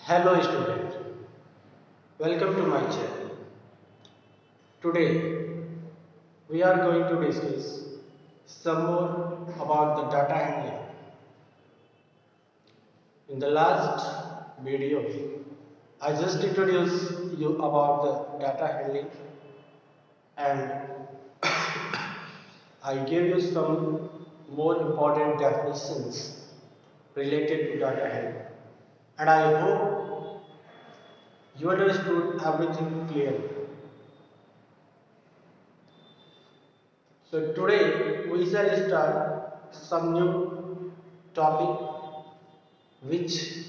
Hello student, welcome to my channel. Today we are going to discuss some more about the data handling. In the last video, I just introduced you about the data handling and I gave you some more important definitions related to data handling. And I hope you understood everything clearly. So today we shall start some new topic which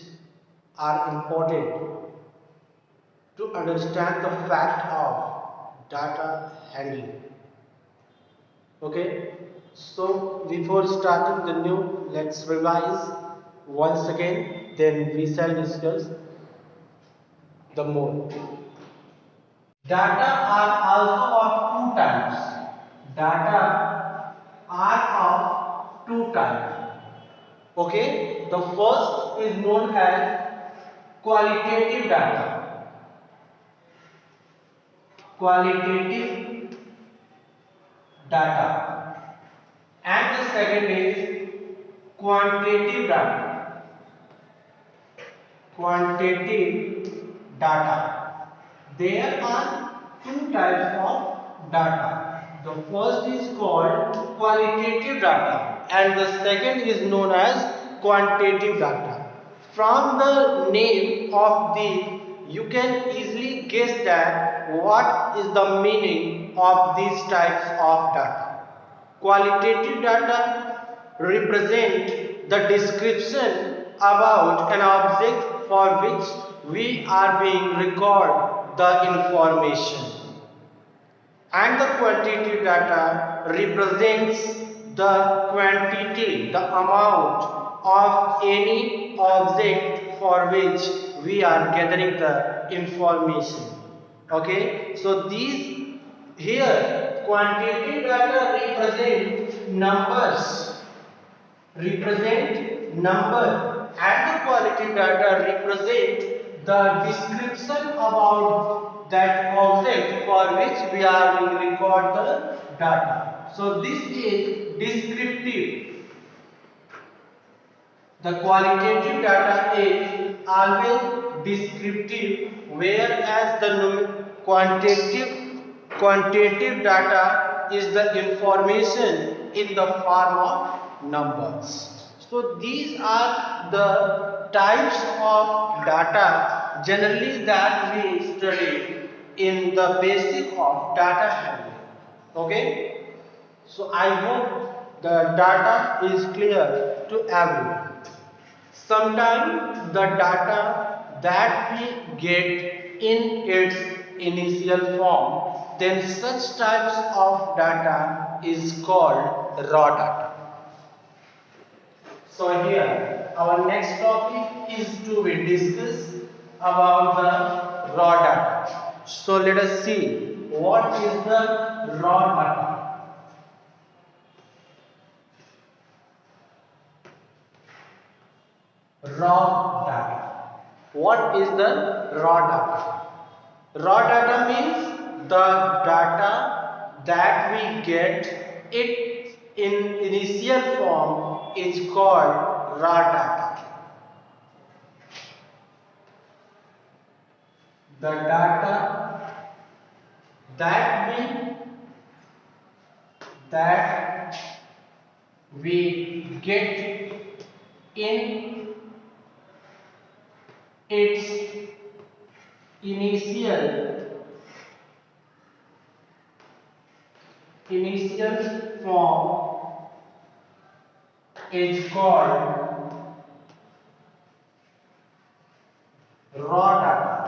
are important to understand the fact of data handling. Okay, so before starting the new, let's revise once again, then we shall discuss the more. Data are also of two types. Data are of two types. Okay, the first is known as qualitative data. Qualitative data. And the second is quantitative data. Quantitative data. There are two types of data. The first is called qualitative data and the second is known as quantitative data. From the name of these, you can easily guess that what is the meaning of these types of data. Qualitative data represent the description about an object for which we are being record the information, and the quantitative data represents the quantity, the amount of any object for which we are gathering the information. Okay, so these here quantitative data represent number and the qualitative data represent the description about that object for which we are being record the data. So this is descriptive. The qualitative data is always descriptive, whereas the quantitative data is the information in the form of numbers. So these are the types of data generally that we study in the basic of data handling. Okay? So I hope the data is clear to everyone. Sometimes the data that we get in its initial form, then such types of data is called raw data. So here our next topic is to be discussed about the raw data. So let us see what is the raw data. Raw data. What is the raw data? Raw data means the data that we get it in initial form is called raw data. The data that we get in its initial form is called raw data.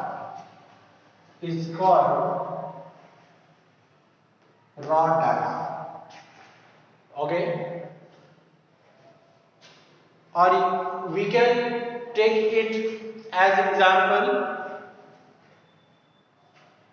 Is called raw data. Okay, or we can take it as example.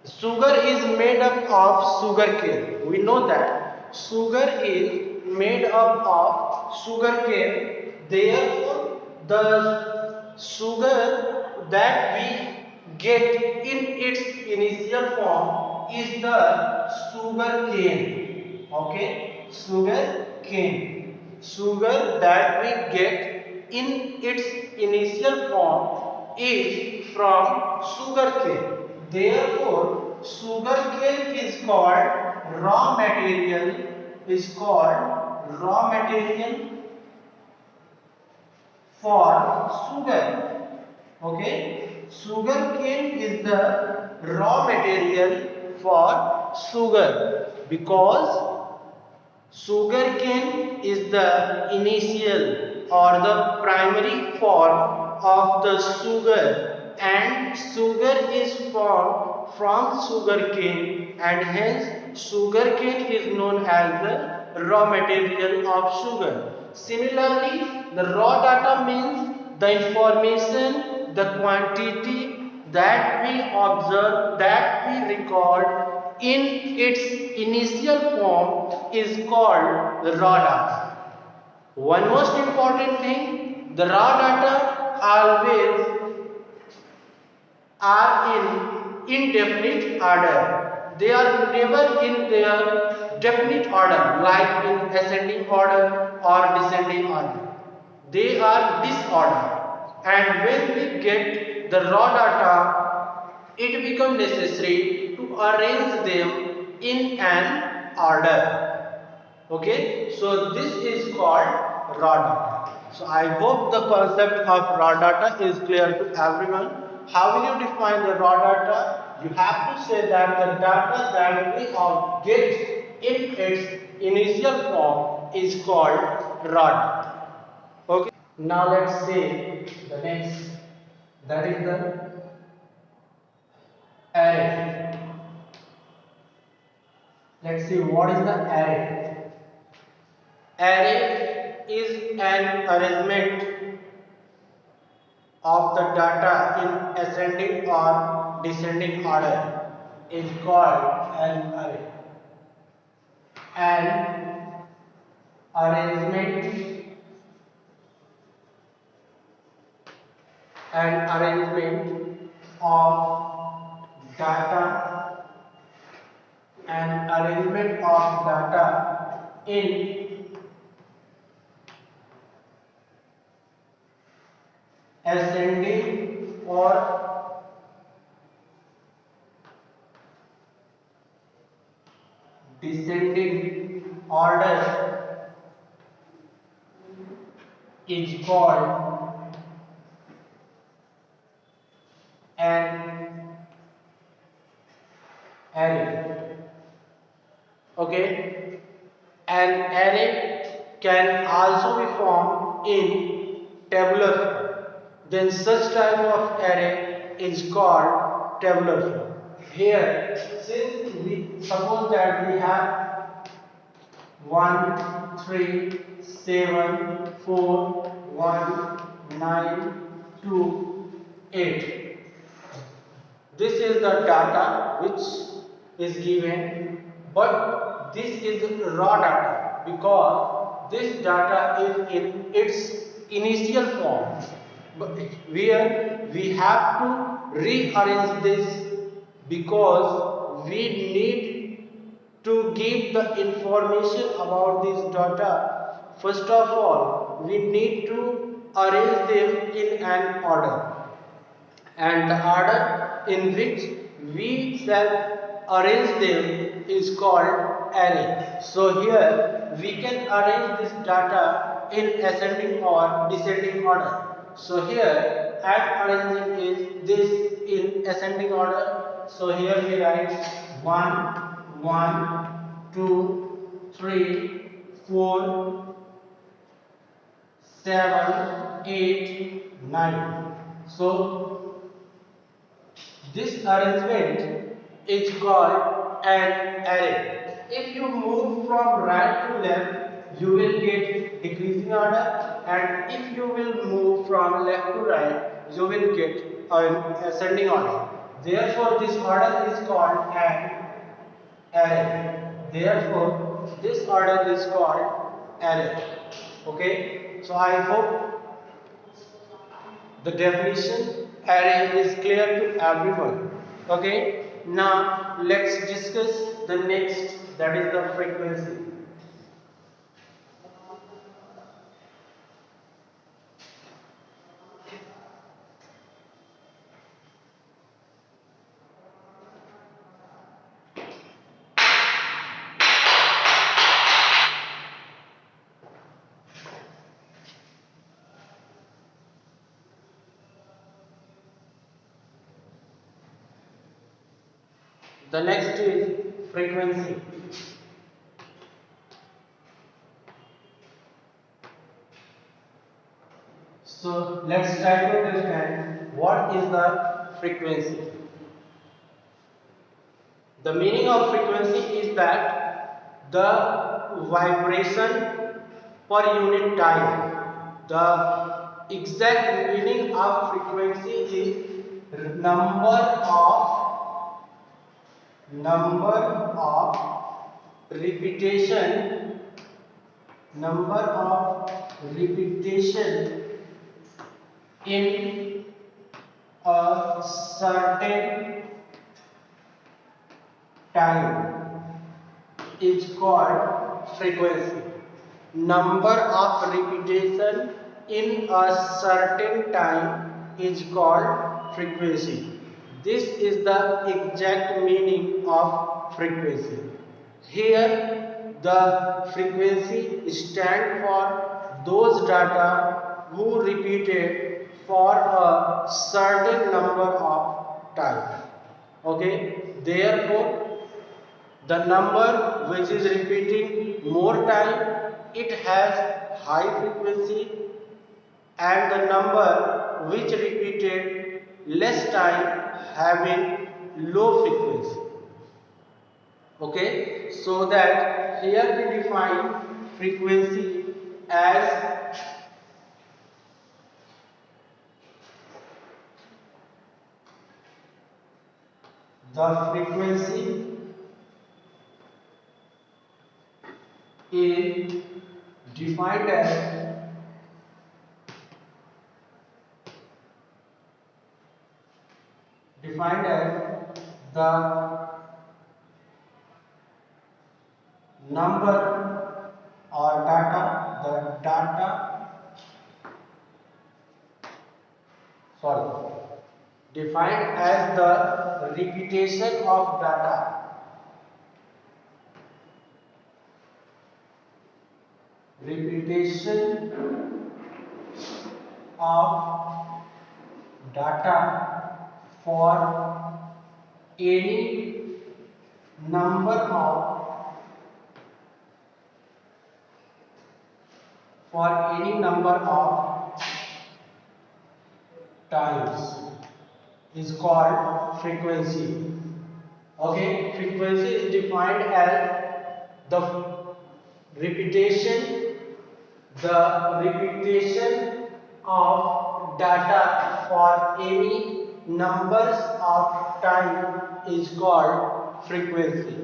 Sugar is made up of sugar cane. We know that sugar is made up of sugar cane. Therefore, the sugar that we get in its initial form is the sugar cane. Okay, sugar cane. Sugar that we get in its initial form is from sugar cane. Therefore, sugar cane is called raw material, is called raw material for sugar. Okay, sugar cane is the raw material for sugar because sugarcane is the initial or the primary form of the sugar, and sugar is formed from sugarcane, and hence sugarcane is known as the raw material of sugar. Similarly, the raw data means the information, the quantity that we observe, that we record in its initial form is called the raw data. One most important thing, the raw data always are in indefinite order. They are never in their definite order like in ascending order or descending order. They are disordered, and when we get the raw data, it becomes necessary to arrange them in an order. Okay, so this is called raw data. So I hope the concept of raw data is clear to everyone. How will you define the raw data? You have to say that the data that we get in its initial form is called raw data. Okay. Now let's say the next, that is the array. Let's see what is the array. Array is an arrangement of the data in ascending or descending order. Is called an array. An arrangement, an arrangement of data, an arrangement of data in ascending or descending order is called an array. Okay, an array can also be formed in tabular form. Then such type of array is called tabular form. Here, since we suppose that we have 1, 3, 7, 4, 1, 9, 2, 8. This is the data which is given, but this is raw data because this data is in its initial form. But where we have to rearrange this because we need to give the information about this data. First of all, we need to arrange them in an order, and the order in which we shall arrange them is called array. So here we can arrange this data in ascending or descending order. So here I am arranging is this in ascending order. So here we write 1, 1, 2, 3, 4, 7, 8, 9. So this arrangement is called an array. If you move from right to left, you will get decreasing order, and if you will move from left to right, you will get an ascending order. Therefore, this order is called an array. Therefore, this order is called array. Okay. So I hope the definition array is clear to everyone. Okay, now let's discuss the next, that is the frequency. The next is frequency. So let's try to understand what is the frequency. The meaning of frequency is that the vibration per unit time. The exact meaning of frequency is number of repetition number of repetition in a certain time is called frequency. Number of repetition in a certain time is called frequency. This is the exact meaning of frequency. Here the frequency stands for those data who repeated for a certain number of time. Okay, therefore the number which is repeating more time, it has high frequency, and the number which repeated less time having low frequency. Okay, so that here we define frequency as the frequency is defined as the number or sorry defined as the repetition of data, repetition of data for any number of times is called frequency. Okay, frequency is defined as the repetition repetition of data for any numbers of time is called frequency.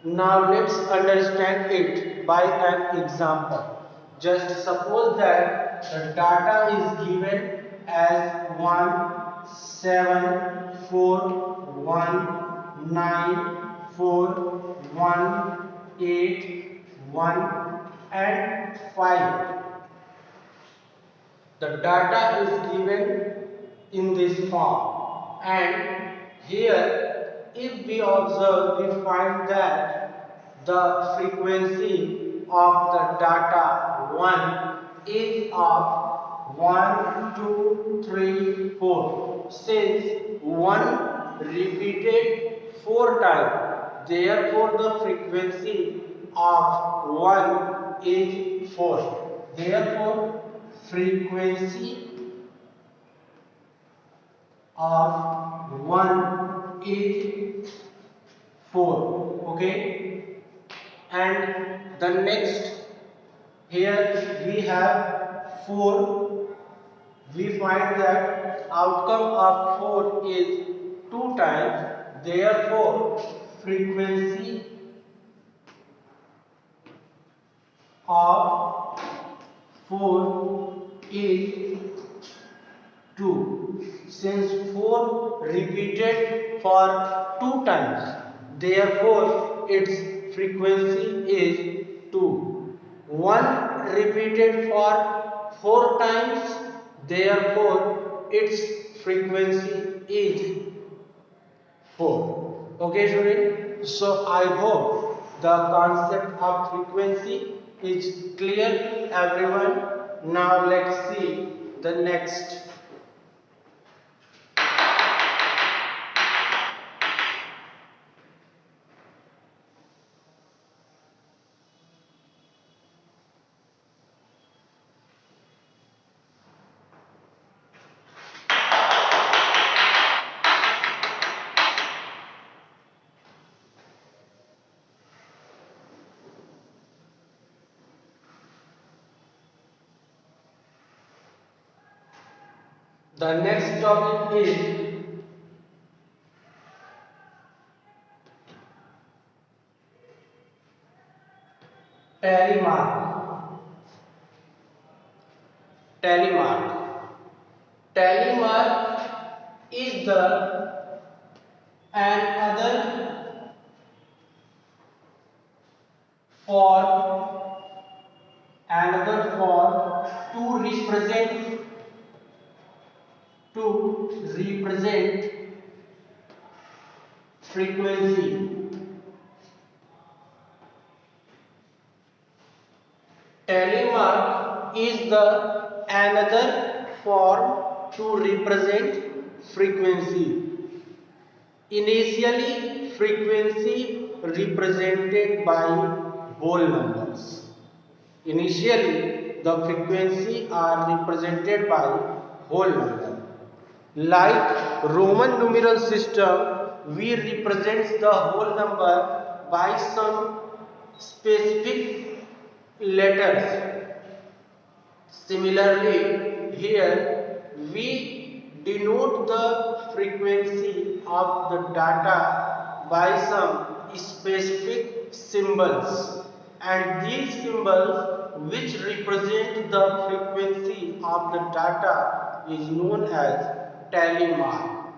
Now let's understand it by an example. Just suppose that the data is given as 174194181 and 5. The data is given in this form, and here if we observe, we find that the frequency of the data 1 is of 1 2 3 4, since 1 repeated 4 times, therefore the frequency of 1 is 4. Therefore frequency of 1 is 4. Okay, and the next, here we have 4. We find that outcome of 4 is 2 times, therefore frequency of 4 is 2. Since repeated for 2 times. Therefore, its frequency is 2. 1 repeated for 4 times. Therefore, its frequency is 4. Okay, student. So I hope the concept of frequency is clear, everyone. Now let's see the next. The next topic is Telemark. Telemark. Telemark is the another form to represent frequency. Telemark is the another form to represent frequency. Initially, frequency represented by whole numbers. Initially, the frequency are represented by whole number. Like Roman numeral system, we represent the whole number by some specific letters. Similarly, here we denote the frequency of the data by some specific symbols, and these symbols which represent the frequency of the data is known as telemark.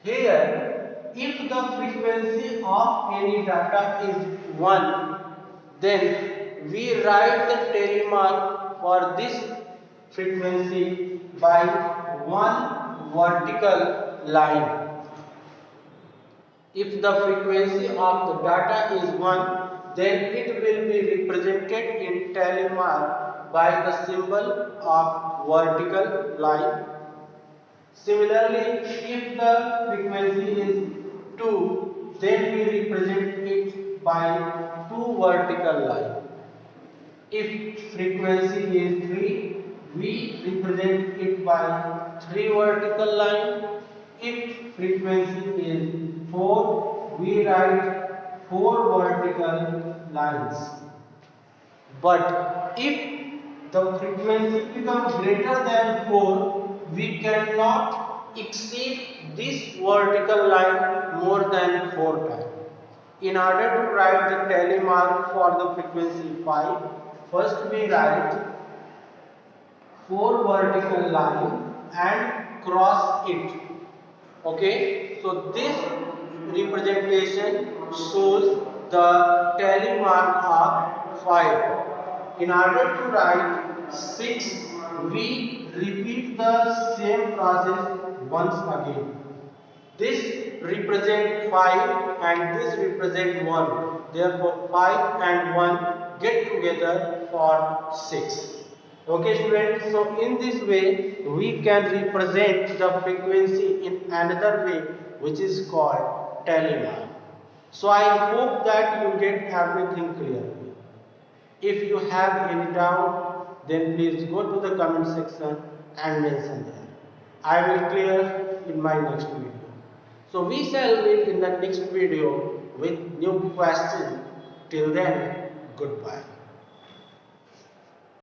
Here, if the frequency of any data is 1, then we write the telemark for this frequency by one vertical line. If the frequency of the data is 1, then it will be represented in telemark by the symbol of vertical line. Similarly, if the frequency is 2, then we represent it by 2 vertical lines. If frequency is 3, we represent it by 3 vertical lines. If frequency is 4, we write 4 vertical lines. But if the frequency becomes greater than 4, we cannot exceed this vertical line more than 4 times. In order to write the telemark for the frequency 5, first we write 4 vertical line and cross it. Okay, so this representation shows the telemark of 5. In order to write 6, we repeat the same process once again. This represent 5 and this represent 1. Therefore, 5 and 1 get together for 6. Okay, students. So, in this way, we can represent the frequency in another way, which is called telemark. So, I hope that you get everything clear. If you have any doubt, then please go to the comment section and mention there. I will clear in my next video. So we shall meet in the next video with new question. Till then, goodbye.